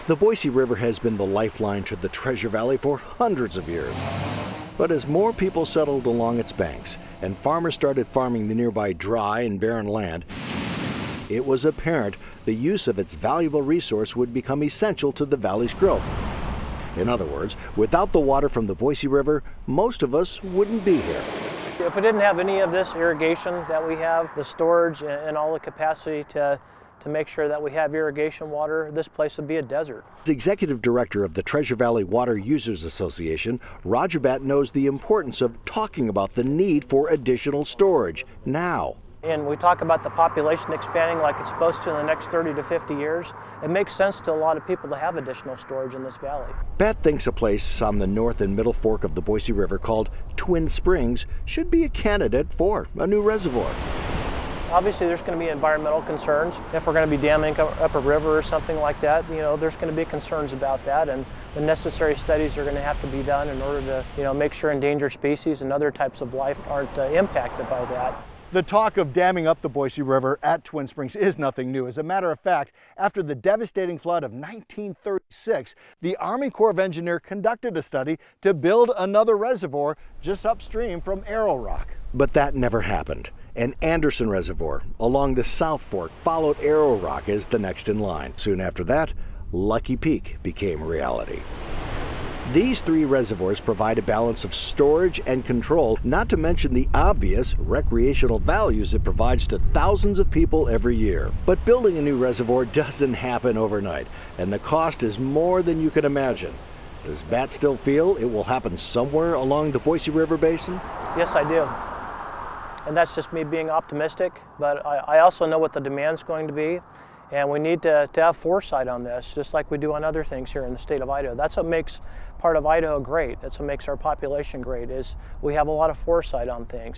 The Boise River has been the lifeline to the Treasure Valley for hundreds of years. But as more people settled along its banks and farmers started farming the nearby dry and barren land, it was apparent the use of its valuable resource would become essential to the valley's growth. In other words, without the water from the Boise River, most of us wouldn't be here. If we didn't have any of this irrigation that we have, the storage and all the capacity to make sure that we have irrigation water, this place would be a desert. As Executive Director of the Treasure Valley Water Users Association, Roger Batt knows the importance of talking about the need for additional storage now. And we talk about the population expanding like it's supposed to in the next 30 to 50 years. It makes sense to a lot of people to have additional storage in this valley. Batt thinks a place on the north and middle fork of the Boise River called Twin Springs should be a candidate for a new reservoir. Obviously, there's going to be environmental concerns. If we're going to be damming up a river or something like that, there's going to be concerns about that, and the necessary studies are going to have to be done in order to, make sure endangered species and other types of life aren't impacted by that. The talk of damming up the Boise River at Twin Springs is nothing new. As a matter of fact, after the devastating flood of 1936, the Army Corps of Engineers conducted a study to build another reservoir just upstream from Arrow Rock. But that never happened. An Anderson Reservoir along the South Fork followed Arrow Rock as the next in line. Soon after that, Lucky Peak became a reality. These three reservoirs provide a balance of storage and control, not to mention the obvious recreational values it provides to thousands of people every year. But building a new reservoir doesn't happen overnight, and the cost is more than you can imagine. Does Batt still feel it will happen somewhere along the Boise River Basin? Yes, I do. And that's just me being optimistic, but I also know what the demand's going to be. And we need to have foresight on this, just like we do on other things here in the state of Idaho. That's what makes part of Idaho great. That's what makes our population great, is we have a lot of foresight on things.